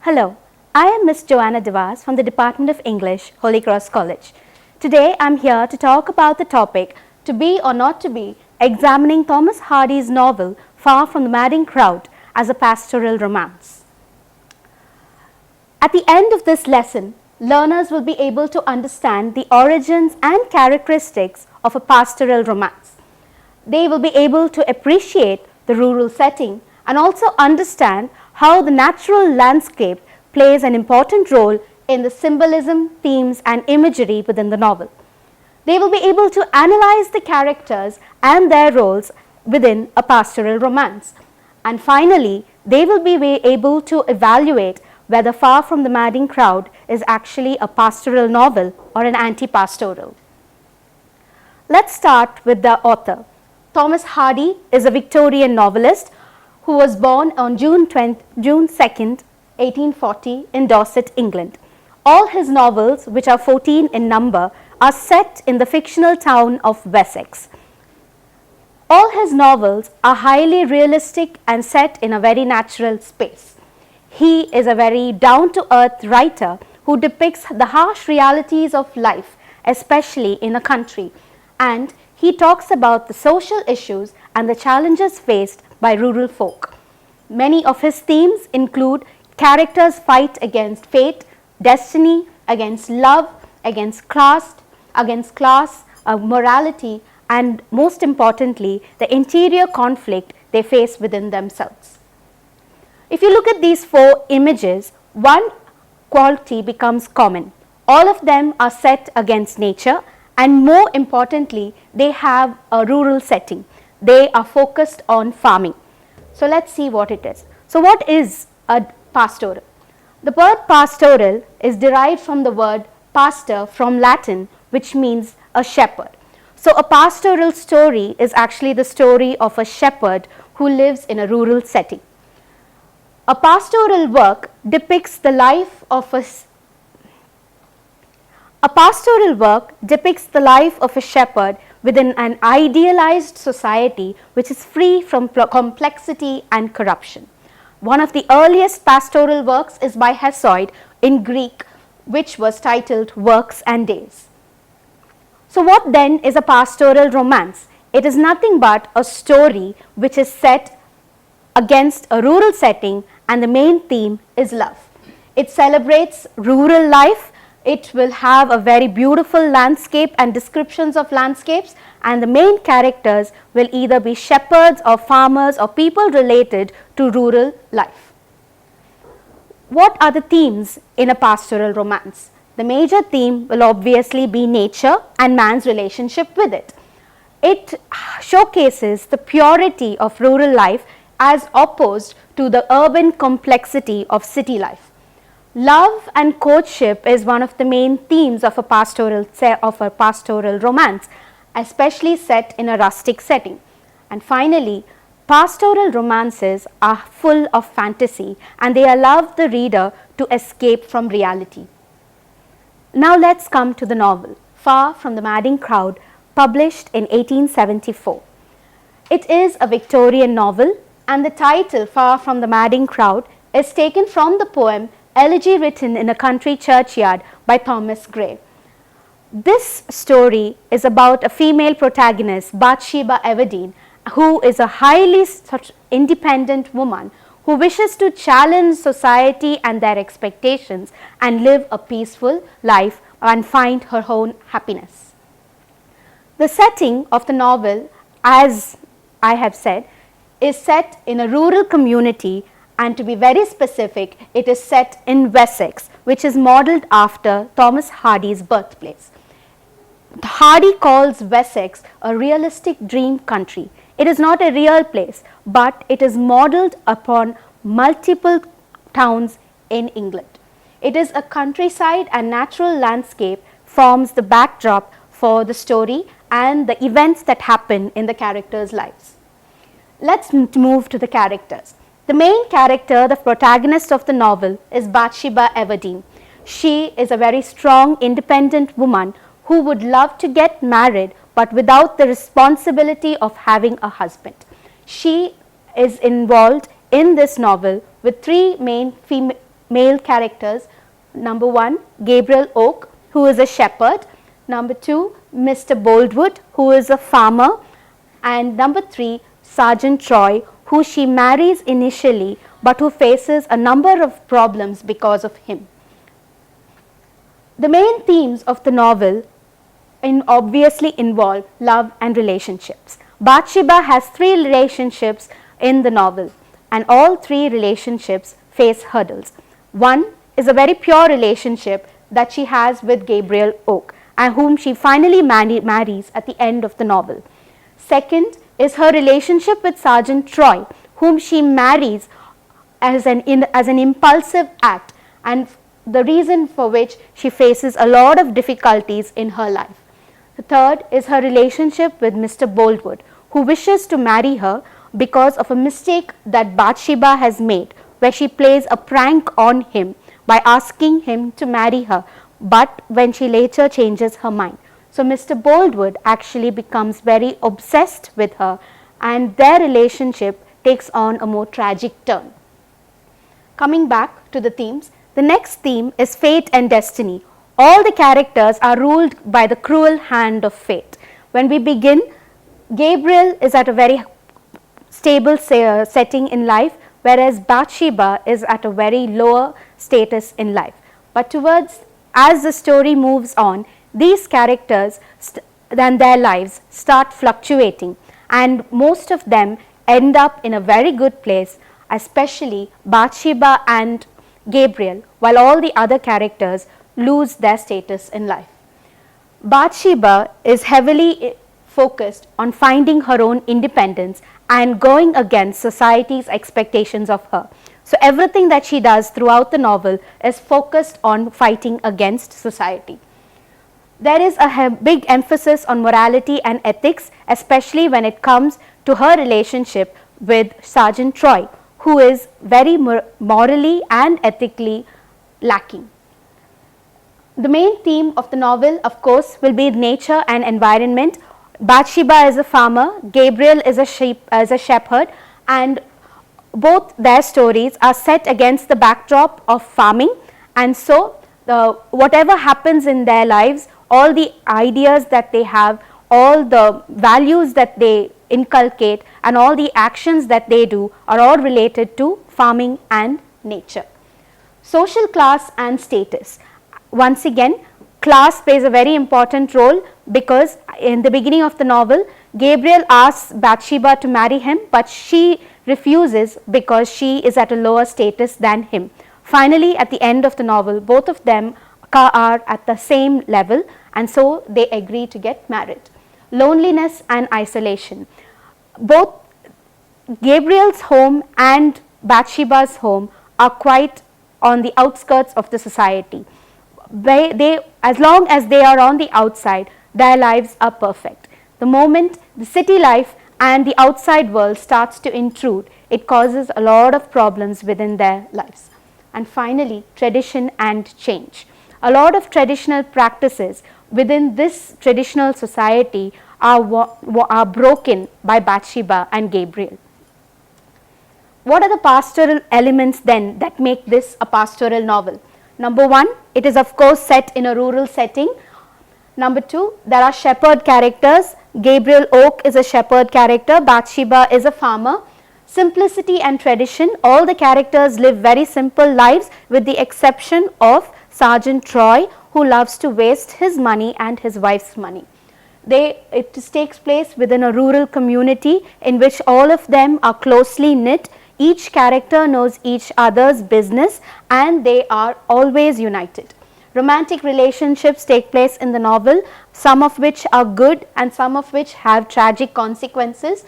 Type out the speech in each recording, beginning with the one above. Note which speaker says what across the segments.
Speaker 1: Hello, I am Miss Joanna from the Department of English, Holy Cross College. Today I am here to talk about the topic To Be or Not to Be, examining Thomas Hardy's novel Far from the Madding Crowd as a pastoral romance. At the end of this lesson, learners will be able to understand the origins and characteristics of a pastoral romance. They will be able to appreciate the rural setting and also understand how the natural landscape plays an important role in the symbolism, themes and imagery within the novel. They will be able to analyze the characters and their roles within a pastoral romance. And finally, they will be able to evaluate whether Far from the Madding Crowd is actually a pastoral novel or an anti-pastoral. Let's start with the author. Thomas Hardy is a Victorian novelist who was born on June 2nd, 1840 in Dorset, England. All his novels, which are 14 in number, are set in the fictional town of Wessex. All his novels are highly realistic and set in a very natural space. He is a very down-to-earth writer who depicts the harsh realities of life, especially in a country, and he talks about the social issues and the challenges faced by rural folk. Many of his themes include characters fight against fate, destiny, against love, against class, morality, and most importantly, the interior conflict they face within themselves. If you look at these four images, one quality becomes common. All of them are set against nature, and more importantly, they have a rural setting. They are focused on farming. So let's see what it is. So what is a pastoral? The word pastoral is derived from the word pastor from Latin, which means a shepherd. So a pastoral story is actually the story of a shepherd who lives in a rural setting. A pastoral work depicts the life of a shepherd within an idealized society which is free from complexity and corruption. One of the earliest pastoral works is by Hesiod in Greek, which was titled Works and Days. So what then is a pastoral romance? It is nothing but a story which is set against a rural setting, and the main theme is love. It celebrates rural life. It will have a very beautiful landscape and descriptions of landscapes, and the main characters will either be shepherds or farmers or people related to rural life. What are the themes in a pastoral romance? The major theme will obviously be nature and man's relationship with it. It showcases the purity of rural life as opposed to the urban complexity of city life. Love and courtship is one of the main themes of a pastoral romance, especially set in a rustic setting. And finally, pastoral romances are full of fantasy and they allow the reader to escape from reality. Now let's come to the novel, Far from the Madding Crowd, published in 1874. It is a Victorian novel, and the title, Far from the Madding Crowd, is taken from the poem Elegy Written in a Country Churchyard by Thomas Gray. This story is about a female protagonist, Bathsheba Everdeen, who is a highly independent woman who wishes to challenge society and their expectations and live a peaceful life and find her own happiness. The setting of the novel, as I have said, is set in a rural community, and to be very specific, it is set in Wessex, which is modelled after Thomas Hardy's birthplace. Hardy calls Wessex a realistic dream country. It is not a real place, but it is modelled upon multiple towns in England. It is a countryside, and natural landscape forms the backdrop for the story and the events that happen in the characters' lives. Let's move to the characters. The main character, the protagonist of the novel, is Bathsheba Everdeen. She is a very strong, independent woman who would love to get married but without the responsibility of having a husband. She is involved in this novel with three main male characters. Number 1, Gabriel Oak, who is a shepherd. Number 2, Mr. Boldwood, who is a farmer. And number 3, Sergeant Troy, who she marries initially but who faces a number of problems because of him. The main themes of the novel obviously involve love and relationships. Bathsheba has 3 relationships in the novel, and all 3 relationships face hurdles. One is a very pure relationship that she has with Gabriel Oak, and whom she finally marries at the end of the novel. Second is her relationship with Sergeant Troy, whom she marries as an impulsive act, and the reason for which she faces a lot of difficulties in her life. The third is her relationship with Mr. Boldwood, who wishes to marry her because of a mistake that Bathsheba has made, where she plays a prank on him by asking him to marry her, but when she later changes her mind. So Mr. Boldwood actually becomes very obsessed with her, and their relationship takes on a more tragic turn. Coming back to the themes, the next theme is fate and destiny. All the characters are ruled by the cruel hand of fate. When we begin, Gabriel is at a very stable setting in life, whereas Bathsheba is at a very lower status in life. But as the story moves on, these characters and their lives start fluctuating, and most of them end up in a very good place, especially Bathsheba and Gabriel, while all the other characters lose their status in life. Bathsheba is heavily focused on finding her own independence and going against society's expectations of her. So everything that she does throughout the novel is focused on fighting against society. There is a big emphasis on morality and ethics, especially when it comes to her relationship with Sergeant Troy, who is very morally and ethically lacking. The main theme of the novel, of course, will be nature and environment. Bathsheba is a farmer, Gabriel is a shepherd, and both their stories are set against the backdrop of farming, and so whatever happens in their lives, all the ideas that they have, all the values that they inculcate, and all the actions that they do are all related to farming and nature. Social class and status. Once again, class plays a very important role, because in the beginning of the novel, Gabriel asks Bathsheba to marry him, but she refuses because she is at a lower status than him. Finally, at the end of the novel, both of them are at the same level, and so they agree to get married. Loneliness and isolation. Both Gabriel's home and Bathsheba's home are quite on the outskirts of the society. As long as they are on the outside, their lives are perfect. The moment the city life and the outside world starts to intrude, it causes a lot of problems within their lives. And finally, tradition and change. A lot of traditional practices within this traditional society are broken by Bathsheba and Gabriel. What are the pastoral elements then that make this a pastoral novel? Number 1, it is of course set in a rural setting. Number 2, there are shepherd characters. Gabriel Oak is a shepherd character, Bathsheba is a farmer. Simplicity and tradition, all the characters live very simple lives with the exception of Sergeant Troy, who loves to waste his money and his wife's money. It takes place within a rural community in which all of them are closely knit. Each character knows each other's business, and they are always united. Romantic relationships take place in the novel, some of which are good and some of which have tragic consequences.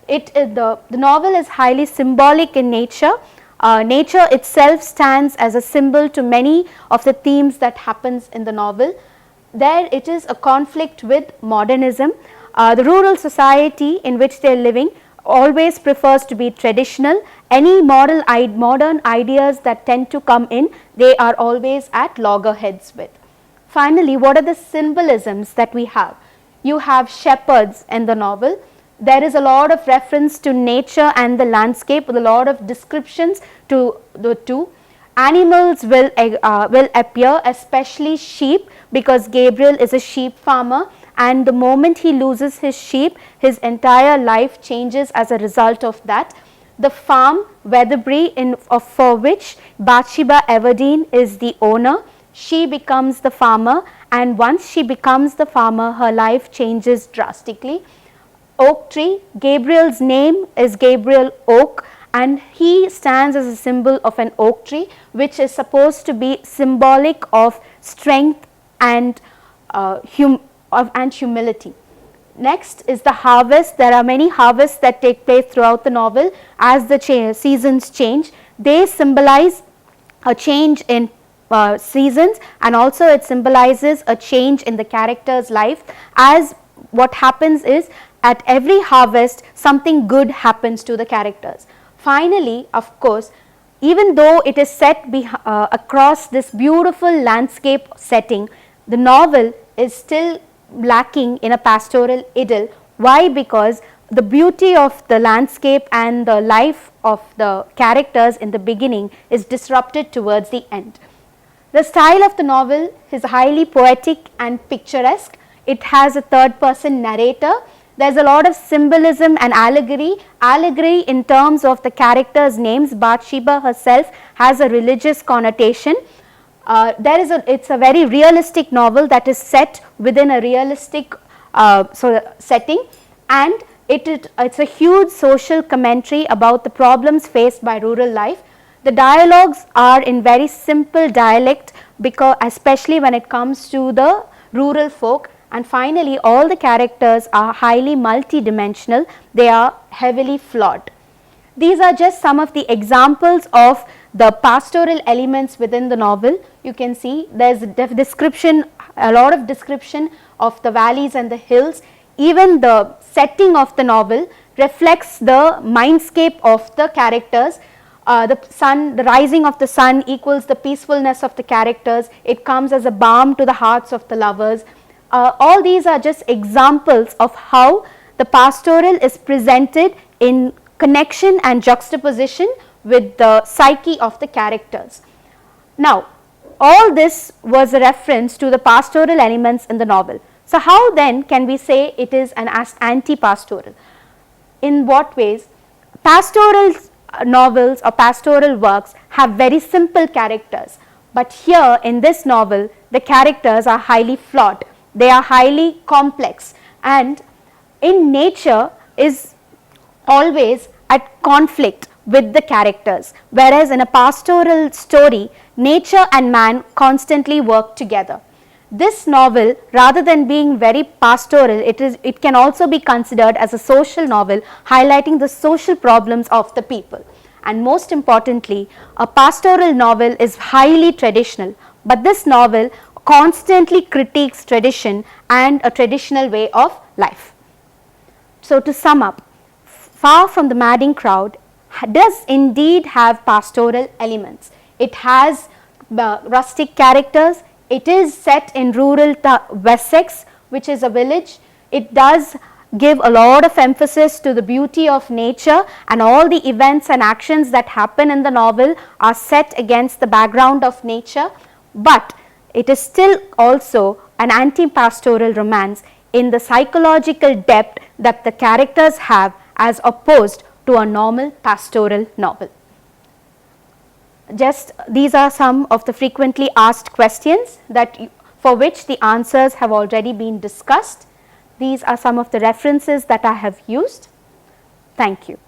Speaker 1: The novel is highly symbolic in nature. Nature itself stands as a symbol to many of the themes that happens in the novel. There it is a conflict with modernism. The rural society in which they are living always prefers to be traditional. Any modern ideas that tend to come in, they are always at loggerheads with. Finally, what are the symbolisms that we have? You have shepherds in the novel. There is a lot of reference to nature and the landscape with a lot of descriptions to the two. Animals will appear, especially sheep, because Gabriel is a sheep farmer, and the moment he loses his sheep, his entire life changes as a result of that. The farm, Weatherbury, for which Bathsheba Everdeen is the owner, she becomes the farmer, and once she becomes the farmer, her life changes drastically. Oak tree, Gabriel's name is Gabriel Oak, and he stands as a symbol of an oak tree, which is supposed to be symbolic of strength and humility. Next is the harvest. There are many harvests that take place throughout the novel as the seasons change. They symbolize a change in seasons, and also it symbolizes a change in the character's life, as what happens is at every harvest something good happens to the characters. Finally, of course, even though it is set across this beautiful landscape setting, the novel is still lacking in a pastoral idyll. Why? Because the beauty of the landscape and the life of the characters in the beginning is disrupted towards the end. The style of the novel is highly poetic and picturesque. It has a third person narrator. There is a lot of symbolism and allegory in terms of the characters' names. Bathsheba herself has a religious connotation. It's a very realistic novel that is set within a realistic setting, and it's a huge social commentary about the problems faced by rural life. The dialogues are in very simple dialect, because especially when it comes to the rural folk. And finally, all the characters are highly multidimensional. They are heavily flawed. These are just some of the examples of the pastoral elements within the novel. You can see there is a lot of description of the valleys and the hills. Even the setting of the novel reflects the mindscape of the characters. The rising of the sun equals the peacefulness of the characters. It comes as a balm to the hearts of the lovers. All these are just examples of how the pastoral is presented in connection and juxtaposition with the psyche of the characters. Now, all this was a reference to the pastoral elements in the novel. So, how then can we say it is an anti-pastoral? In what ways? Pastoral novels or pastoral works have very simple characters, but here in this novel the characters are highly flawed. They are highly complex, and in nature is always at conflict with the characters, whereas in a pastoral story nature and man constantly work together. This novel, rather than being very pastoral, it can also be considered as a social novel highlighting the social problems of the people. And most importantly, a pastoral novel is highly traditional, but this novel constantly critiques tradition and a traditional way of life. So, to sum up, Far from the Madding Crowd does indeed have pastoral elements. It has rustic characters. It is set in rural Wessex, which is a village. It does give a lot of emphasis to the beauty of nature, and all the events and actions that happen in the novel are set against the background of nature, but it is still also an anti-pastoral romance in the psychological depth that the characters have as opposed to a normal pastoral novel. Just these are some of the frequently asked questions for which the answers have already been discussed. These are some of the references that I have used. Thank you.